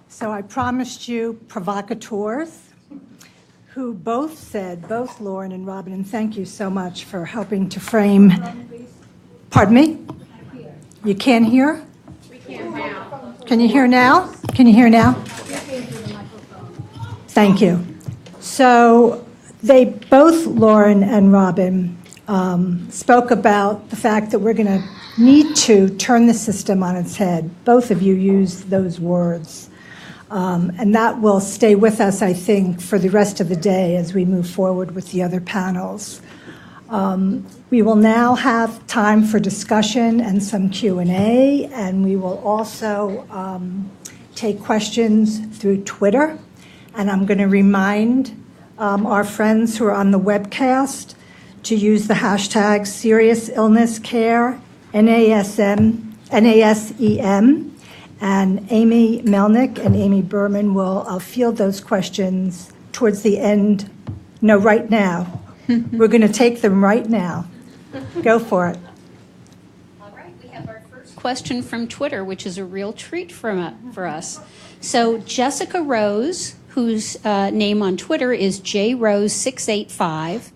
So I promised you provocateurs who both Lauren and Robin, and thank you so much for helping to frame. Pardon me? You can't hear? We can now. Can you hear now? Can you hear now? Thank you. So they both, Lauren and Robin, spoke about the fact that we're going to need to turn the system on its head. Both of you used those words. And that will stay with us, I think, for the rest of the day as we move forward with the other panels. We will now have time for discussion and some Q&A, and we will also take questions through Twitter. And I'm going to remind our friends who are on the webcast to use the hashtag Serious Illness Care, NASEM, and Amy Melnick and Amy Berman will field those questions towards the end. No, right now. We're going to take them right now. Go for it. All right, we have our first question from Twitter, which is a real treat for us. So Jessica Rose, whose name on Twitter is JRose685,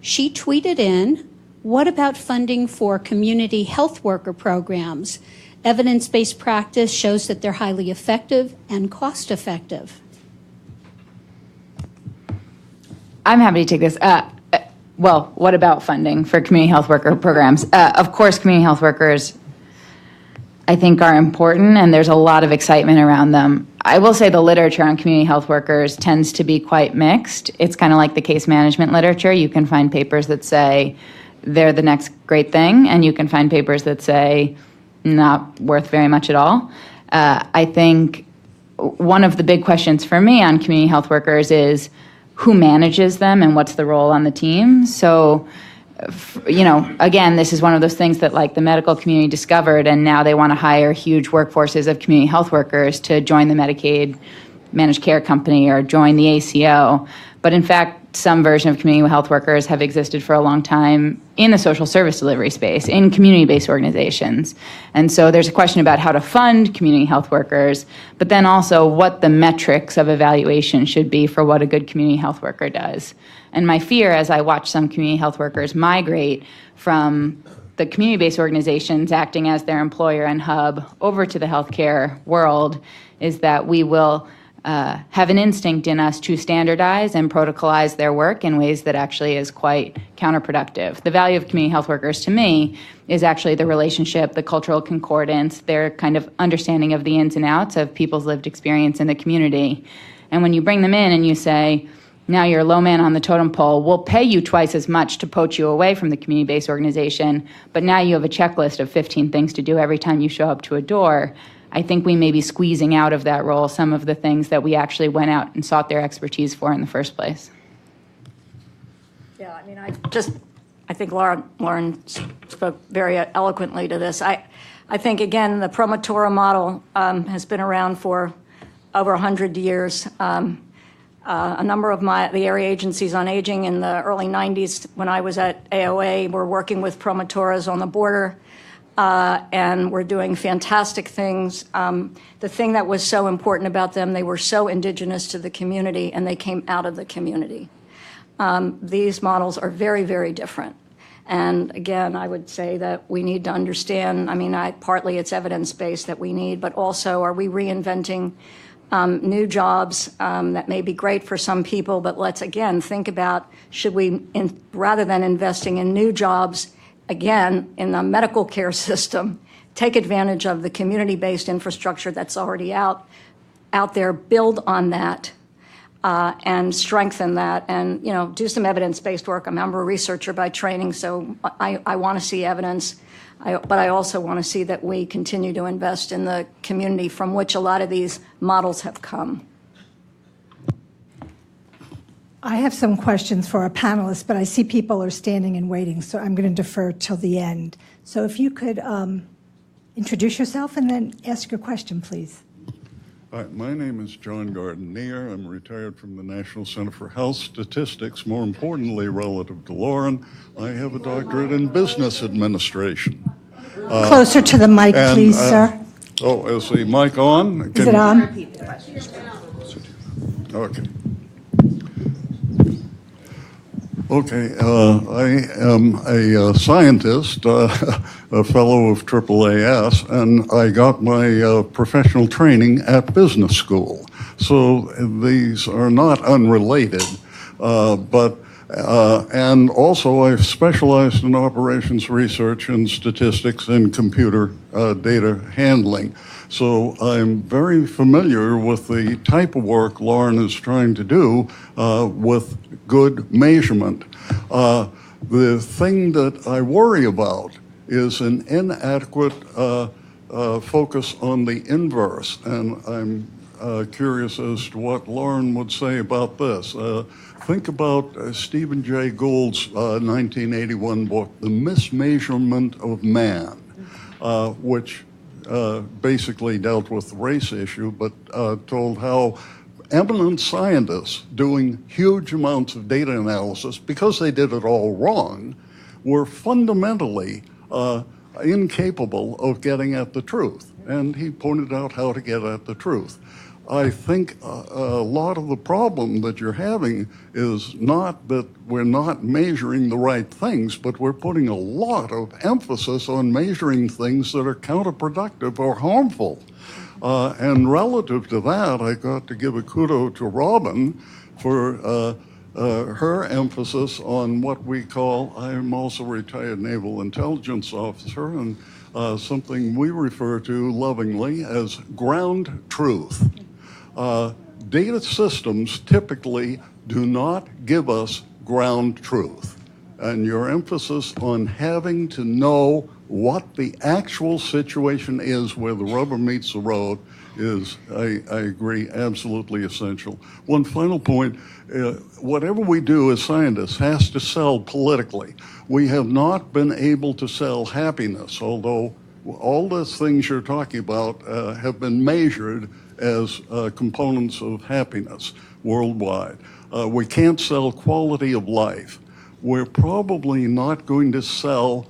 she tweeted in, "What about funding for community health worker programs? Evidence-based practice shows that they're highly effective and cost-effective." I'm happy to take this. Well, what about funding for community health worker programs? Of course, community health workers, I think, are important, and there's a lot of excitement around them. I will say the literature on community health workers tends to be quite mixed. It's kind of like the case management literature. You can find papers that say they're the next great thing, and you can find papers that say not worth very much at all. I think one of the big questions for me on community health workers is who manages them and what's the role on the team. So, again, this is one of those things that like the medical community discovered, and now they want to hire huge workforces of community health workers to join the Medicaid managed care company or join the ACO. But in fact, some version of community health workers have existed for a long time in the social service delivery space, in community-based organizations. And so there's a question about how to fund community health workers, but then also what the metrics of evaluation should be for what a good community health worker does. And my fear as I watch some community health workers migrate from the community-based organizations acting as their employer and hub over to the healthcare world is that we will have an instinct in us to standardize and protocolize their work in ways that actually is quite counterproductive. The value of community health workers to me is actually the relationship, the cultural concordance, their kind of understanding of the ins and outs of people's lived experience in the community. And when you bring them in and you say, now you're a low man on the totem pole, we'll pay you twice as much to poach you away from the community-based organization, but now you have a checklist of 15 things to do every time you show up to a door, I think we may be squeezing out of that role some of the things that we actually went out and sought their expertise for in the first place. Yeah, I mean, I think Lauren spoke very eloquently to this. I think, again, the Promotora model has been around for over 100 years. A number of the area agencies on aging in the early 90s, when I was at AOA, were working with Promotoras on the border. And we're doing fantastic things. The thing that was so important about them, they were so indigenous to the community, and they came out of the community. These models are very, very different. And again, I would say that we need to understand, partly it's evidence-based that we need, but also are we reinventing new jobs that may be great for some people, but let's again think about, should we, rather than investing in new jobs, again, in the medical care system, take advantage of the community-based infrastructure that's already out there, build on that, and strengthen that, and do some evidence-based work. I'm a researcher by training, so I want to see evidence, but I also want to see that we continue to invest in the community from which a lot of these models have come. I have some questions for our panelists, but I see people are standing and waiting, so I'm going to defer till the end. So if you could introduce yourself and then ask your question, please. Hi, my name is John Gardenier. I'm retired from the National Center for Health Statistics. More importantly, relative to Lauren, I have a doctorate in business administration. Closer to the mic, please, sir. Oh, is the mic on? Is it on? Okay. Okay, I am a scientist, a fellow of AAAS, and I got my professional training at business school. So these are not unrelated, and also I've specialized in operations research and statistics and computer data handling. So I'm very familiar with the type of work Lauren is trying to do with good measurement. The thing that I worry about is an inadequate focus on the inverse, and I'm curious as to what Lauren would say about this. Think about Stephen Jay Gould's 1981 book, The Mismeasurement of Man, which basically dealt with the race issue, but told how eminent scientists doing huge amounts of data analysis, because they did it all wrong, were fundamentally incapable of getting at the truth. And he pointed out how to get at the truth. I think a lot of the problem that you're having is not that we're not measuring the right things, but we're putting a lot of emphasis on measuring things that are counterproductive or harmful. And relative to that, I got to give a kudo to Robin for her emphasis on what we call, I'm also a retired naval intelligence officer, and something we refer to lovingly as ground truth. Data systems typically do not give us ground truth. And your emphasis on having to know what the actual situation is where the rubber meets the road is, I agree, absolutely essential. One final point, whatever we do as scientists has to sell politically. We have not been able to sell happiness, although all those things you're talking about have been measured as components of happiness worldwide. We can't sell quality of life. We're probably not going to sell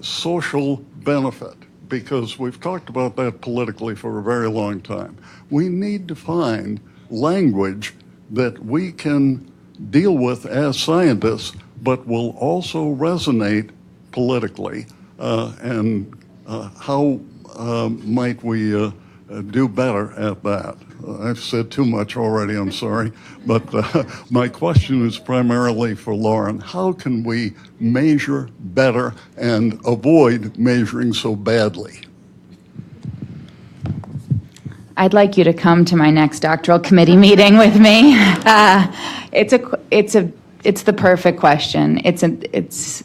social benefit, because we've talked about that politically for a very long time. We need to find language that we can deal with as scientists, but will also resonate politically. And how might we do better at that? I've said too much already, I'm sorry. But my question is primarily for Lauren. How can we measure better and avoid measuring so badly? I'd like you to come to my next doctoral committee meeting with me. It's the perfect question. It's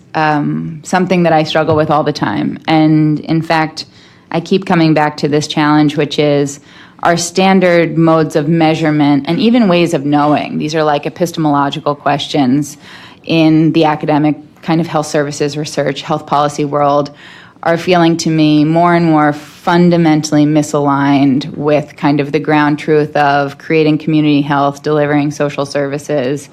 something that I struggle with all the time. And in fact, I keep coming back to this challenge, which is our standard modes of measurement and even ways of knowing. These are like epistemological questions in the academic kind of health services research, health policy world, are feeling to me more and more fundamentally misaligned with kind of the ground truth of creating community health, delivering social services,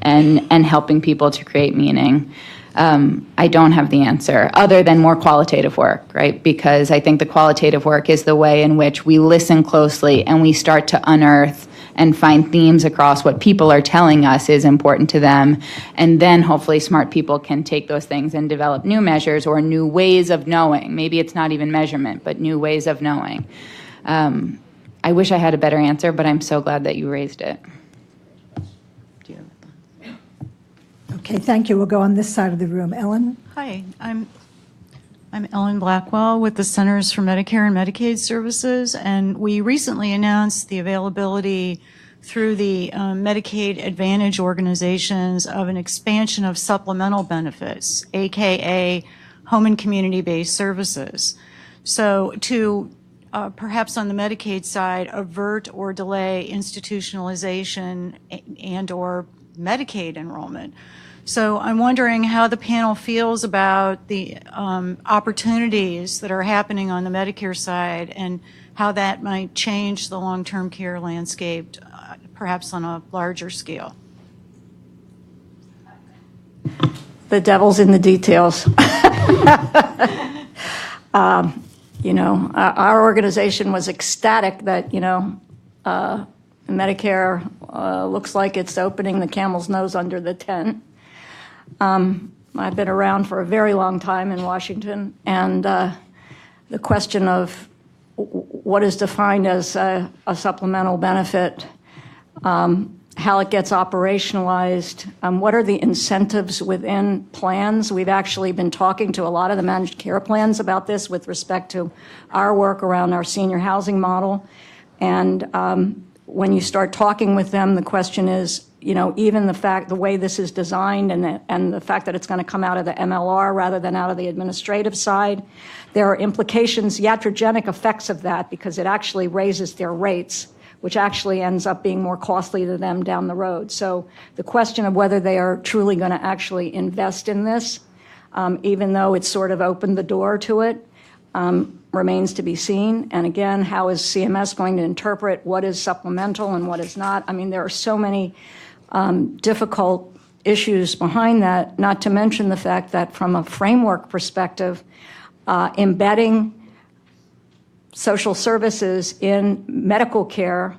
and helping people to create meaning. I don't have the answer other than more qualitative work, right? Because I think the qualitative work is the way in which we listen closely and we start to unearth and find themes across what people are telling us is important to them. And then hopefully smart people can take those things and develop new measures or new ways of knowing. Maybe it's not even measurement, but new ways of knowing. I wish I had a better answer, but I'm so glad that you raised it. Okay, thank you. We'll go on this side of the room. Ellen? Hi, I'm Ellen Blackwell with the Centers for Medicare and Medicaid Services, and we recently announced the availability through the Medicaid Advantage organizations of an expansion of supplemental benefits, AKA home and community-based services. So to perhaps on the Medicaid side, avert or delay institutionalization and or Medicaid enrollment. So I'm wondering how the panel feels about the opportunities that are happening on the Medicare side and how that might change the long-term care landscape, perhaps on a larger scale. The devil's in the details. our organization was ecstatic that, Medicare looks like it's opening the camel's nose under the tent. I've been around for a very long time in Washington, and the question of what is defined as a supplemental benefit, how it gets operationalized, what are the incentives within plans. We've actually been talking to a lot of the managed care plans about this with respect to our work around our senior housing model. And when you start talking with them, the question is, even the way this is designed and the fact that it's going to come out of the MLR rather than out of the administrative side, there are implications, iatrogenic effects of that, because it actually raises their rates, which actually ends up being more costly to them down the road. So the question of whether they are truly going to actually invest in this, even though it's sort of opened the door to it, remains to be seen. And again, how is CMS going to interpret what is supplemental and what is not? I mean, there are so many difficult issues behind that, not to mention the fact that from a framework perspective, embedding social services in medical care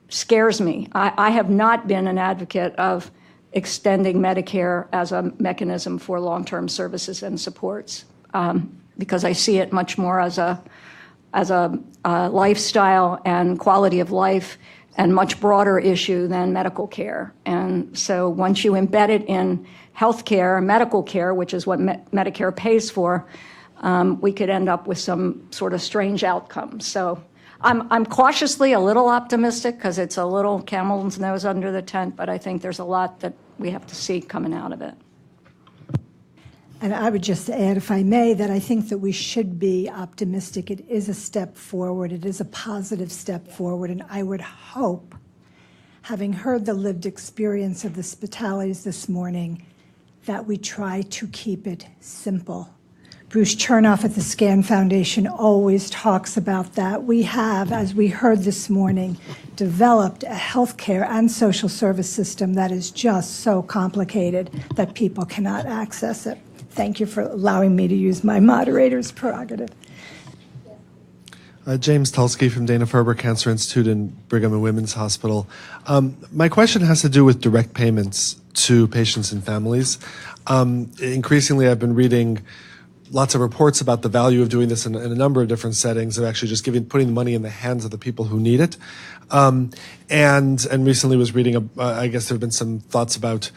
scares me. I have not been an advocate of extending Medicare as a mechanism for long-term services and supports, because I see it much more as a lifestyle and quality of life and much broader issue than medical care. And so once you embed it in health care, medical care, which is what Medicare pays for, we could end up with some sort of strange outcomes. So I'm cautiously a little optimistic because it's a little camel's nose under the tent, but I think there's a lot that we have to see coming out of it. And I would just add, if I may, that I think that we should be optimistic. It is a step forward. It is a positive step forward. And I would hope, having heard the lived experience of the Spitales this morning, that we try to keep it simple. Bruce Chernoff at the SCAN Foundation always talks about that. We have, as we heard this morning, developed a healthcare and social service system that is just so complicated that people cannot access it. Thank you for allowing me to use my moderator's prerogative. James Tulsky from Dana-Farber Cancer Institute and Brigham and Women's Hospital. My question has to do with direct payments to patients and families. Increasingly, I've been reading lots of reports about the value of doing this in a number of different settings, of actually just putting the money in the hands of the people who need it. And recently was reading, I guess there have been some thoughts about,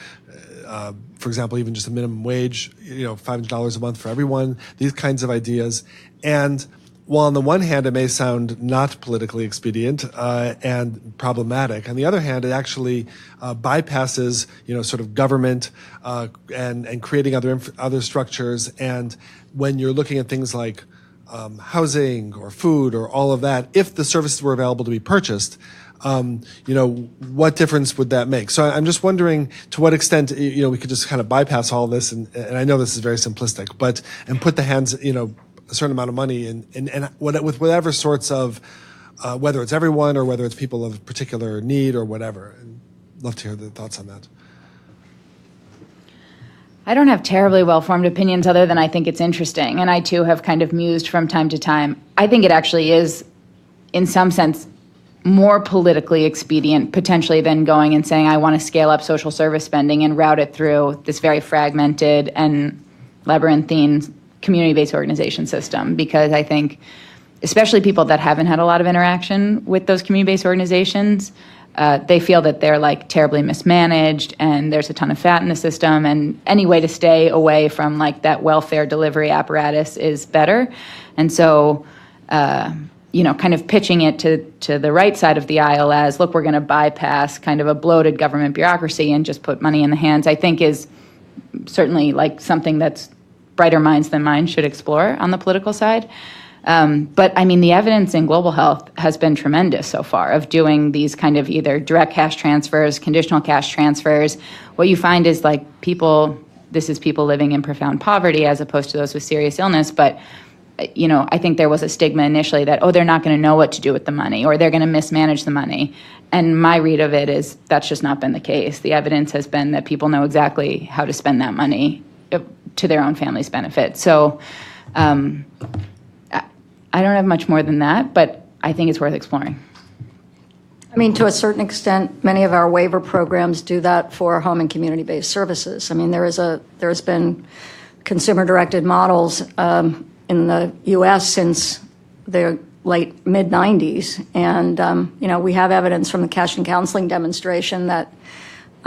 for example, even just a minimum wage, $500 a month for everyone, these kinds of ideas. And while on the one hand, it may sound not politically expedient and problematic, on the other hand, it actually bypasses, sort of government and creating other structures. And when you're looking at things like housing or food or all of that, if the services were available to be purchased, what difference would that make? So I'm just wondering to what extent, we could just kind of bypass all this. And I know this is very simplistic, and put the hands, a certain amount of money and with whatever sorts of, whether it's everyone or whether it's people of particular need or whatever. And love to hear the thoughts on that. I don't have terribly well-formed opinions other than I think it's interesting. And I, too, have kind of mused from time to time. I think it actually is, in some sense, more politically expedient, potentially, than going and saying, I want to scale up social service spending and route it through this very fragmented and labyrinthine community-based organization system. Because I think, especially people that haven't had a lot of interaction with those community-based organizations, they feel that they're like terribly mismanaged and there's a ton of fat in the system, and any way to stay away from like that welfare delivery apparatus is better. And so, kind of pitching it to the right side of the aisle as, look, we're going to bypass kind of a bloated government bureaucracy and just put money in the hands, I think is certainly like something that's brighter minds than mine should explore on the political side. But I mean, the evidence in global health has been tremendous so far of doing these kind of either direct cash transfers, conditional cash transfers. What you find is like this is people living in profound poverty as opposed to those with serious illness. But, I think there was a stigma initially that, they're not going to know what to do with the money or they're going to mismanage the money. And my read of it is that's just not been the case. The evidence has been that people know exactly how to spend that money to their own family's benefit. So, I don't have much more than that, but I think it's worth exploring. I mean, to a certain extent, many of our waiver programs do that for home and community-based services. I mean, there's been consumer-directed models in the U.S. since the late mid-'90s, and we have evidence from the cash and counseling demonstration that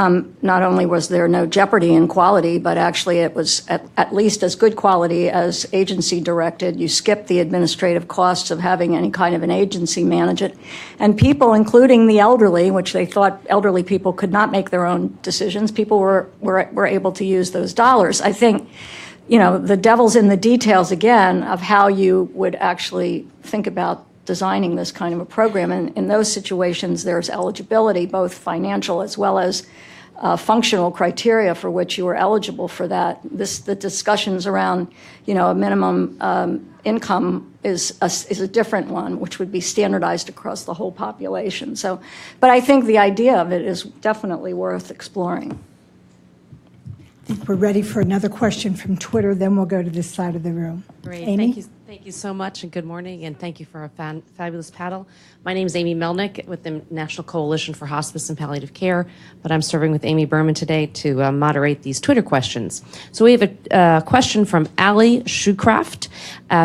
not only was there no jeopardy in quality, but actually it was at least as good quality as agency-directed. You skip the administrative costs of having any kind of an agency manage it. And people, including the elderly, which they thought elderly people could not make their own decisions, people were able to use those dollars. I think, the devil's in the details, again, of how you would actually think about designing this kind of a program. And in those situations, there's eligibility, both financial as well as functional criteria for which you are eligible for that. The discussions around, a minimum income is a different one, which would be standardized across the whole population. So, but I think the idea of it is definitely worth exploring. I think we're ready for another question from Twitter, then we'll go to this side of the room. Great. Amy? Thank you so much, and good morning, and thank you for a fabulous panel. My name is Amy Melnick with the National Coalition for Hospice and Palliative Care, but I'm serving with Amy Berman today to moderate these Twitter questions. So we have a question from Allie Shoecraft.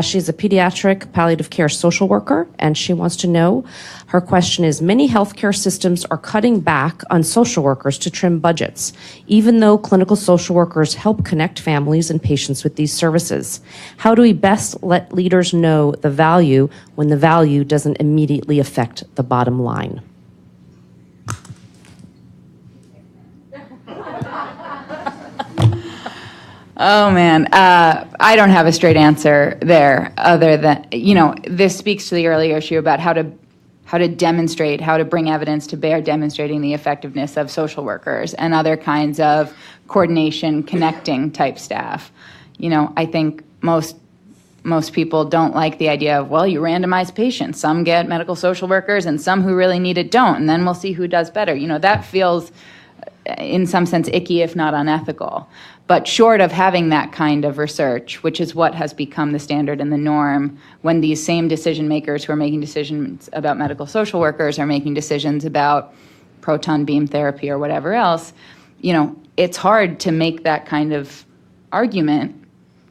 She's a pediatric palliative care social worker, and she wants to know, her question is, many healthcare systems are cutting back on social workers to trim budgets, even though clinical social workers help connect families and patients with these services. How do we best let leaders know the value when the value doesn't immediately affect the bottom line? Oh man, I don't have a straight answer there other than, this speaks to the earlier issue about how to demonstrate, how to bring evidence to bear demonstrating the effectiveness of social workers and other kinds of coordination, connecting type staff. I think most people don't like the idea of, well, you randomize patients. Some get medical social workers and some who really need it don't, and then we'll see who does better. That feels, in some sense, icky, if not unethical. But short of having that kind of research, which is what has become the standard and the norm, when these same decision makers who are making decisions about medical social workers are making decisions about proton beam therapy or whatever else, it's hard to make that kind of argument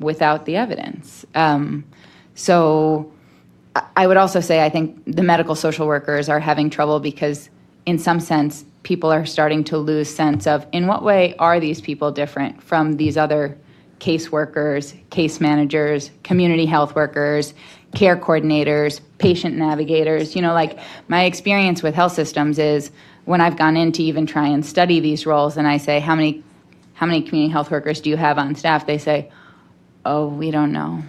without the evidence. So I would also say I think the medical social workers are having trouble because, in some sense, people are starting to lose sense of in what way are these people different from these other caseworkers, case managers, community health workers, care coordinators, patient navigators. My experience with health systems is when I've gone in to even try and study these roles and I say, how many community health workers do you have on staff? They say, oh, we don't know.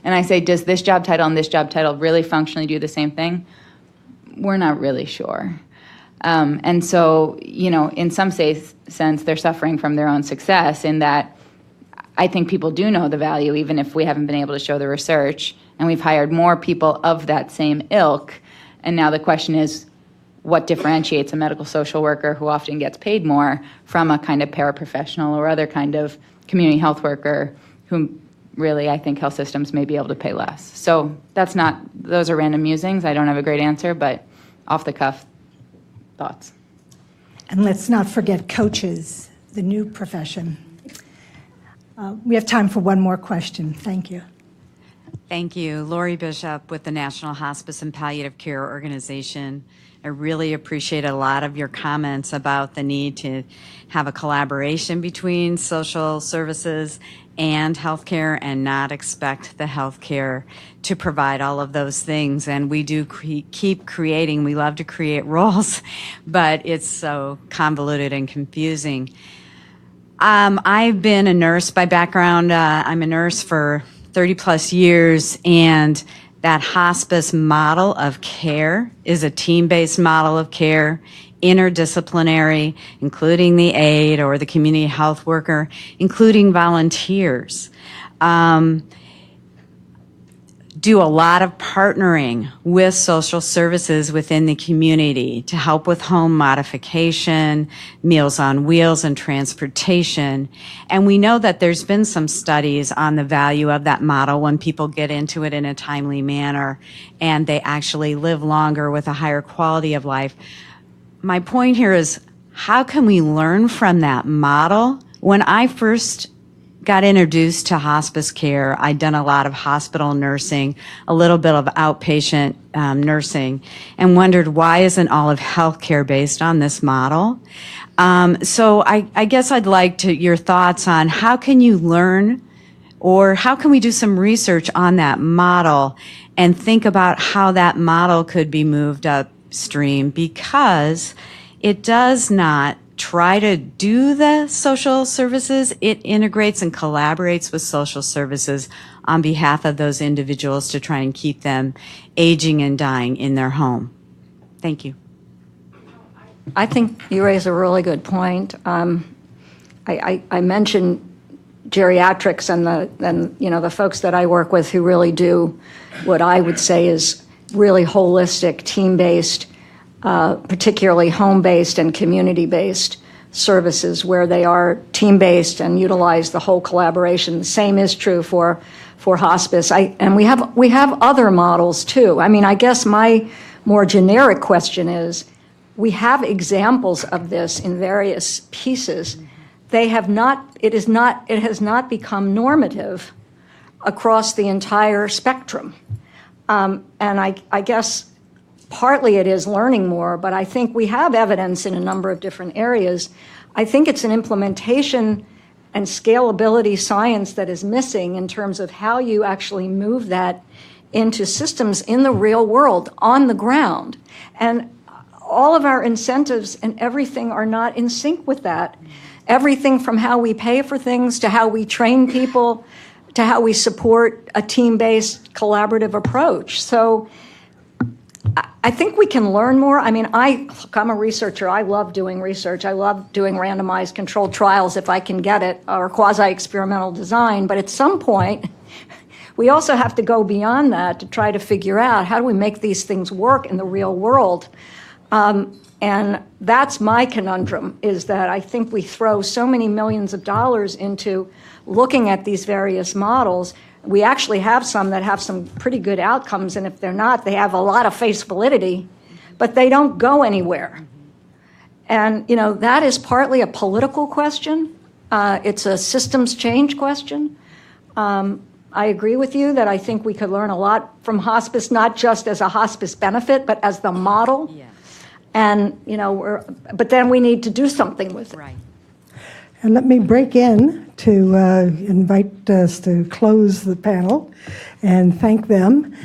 And I say, does this job title and this job title really functionally do the same thing? We're not really sure. And so, in some sense, they're suffering from their own success in that I think people do know the value, even if we haven't been able to show the research. And we've hired more people of that same ilk. And now the question is, what differentiates a medical social worker who often gets paid more from a kind of paraprofessional or other kind of community health worker whom really I think health systems may be able to pay less. So those are random musings. I don't have a great answer, but off the cuff thoughts. And let's not forget coaches, the new profession. We have time for one more question. Thank you. Thank you. Lori Bishop with the National Hospice and Palliative Care Organization. I really appreciate a lot of your comments about the need to have a collaboration between social services and healthcare and not expect the healthcare to provide all of those things. And we do keep creating, we love to create roles, but it's so convoluted and confusing. I've been a nurse by background. I'm a nurse for 30 plus years, and that hospice model of care is a team-based model of care, interdisciplinary, including the aide or the community health worker, including volunteers. do a lot of partnering with social services within the community to help with home modification, Meals on Wheels, and transportation. And we know that there's been some studies on the value of that model when people get into it in a timely manner and they actually live longer with a higher quality of life. My point here is, how can we learn from that model? When I first got introduced to hospice care, I'd done a lot of hospital nursing, a little bit of outpatient nursing, and wondered, why isn't all of healthcare based on this model? So I guess I'd like your thoughts on how can you learn, or how can we do some research on that model and think about how that model could be moved upstream, because it does not try to do the social services. It integrates and collaborates with social services on behalf of those individuals to try and keep them aging and dying in their home. Thank you. I think you raise a really good point. I mentioned geriatrics and the folks that I work with who really do what I would say is really holistic, team-based, particularly home-based and community-based services where they are team-based and utilize the whole collaboration. The same is true for hospice. And we have other models too. I mean, I guess my more generic question is, we have examples of this in various pieces. It has not become normative across the entire spectrum. And I guess partly it is learning more, but I think we have evidence in a number of different areas. I think it's an implementation and scalability science that is missing in terms of how you actually move that into systems in the real world, on the ground. And all of our incentives and everything are not in sync with that. Everything from how we pay for things to how we train people to how we support a team-based collaborative approach. So I think we can learn more. I mean, I'm a researcher. I love doing research. I love doing randomized controlled trials if I can get it, or quasi-experimental design. But at some point, we also have to go beyond that to try to figure out, how do we make these things work in the real world? And that's my conundrum, is that I think we throw so many millions of dollars into looking at these various models. We actually have some that have some pretty good outcomes, and if they're not, they have a lot of face validity, but they don't go anywhere. And, that is partly a political question. It's a systems change question. I agree with you that I think we could learn a lot from hospice, not just as a hospice benefit, but as the model. Yes. And, but then we need to do something with it. Right. And let me break in to invite us to close the panel and thank them.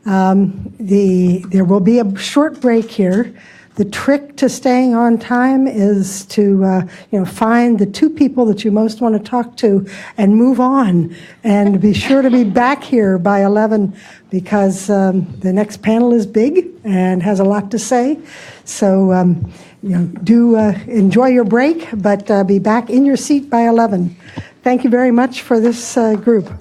There will be a short break here. The trick to staying on time is to find the two people that you most want to talk to and move on. And be sure to be back here by 11, because the next panel is big and has a lot to say. So do enjoy your break, but be back in your seat by 11. Thank you very much for this group.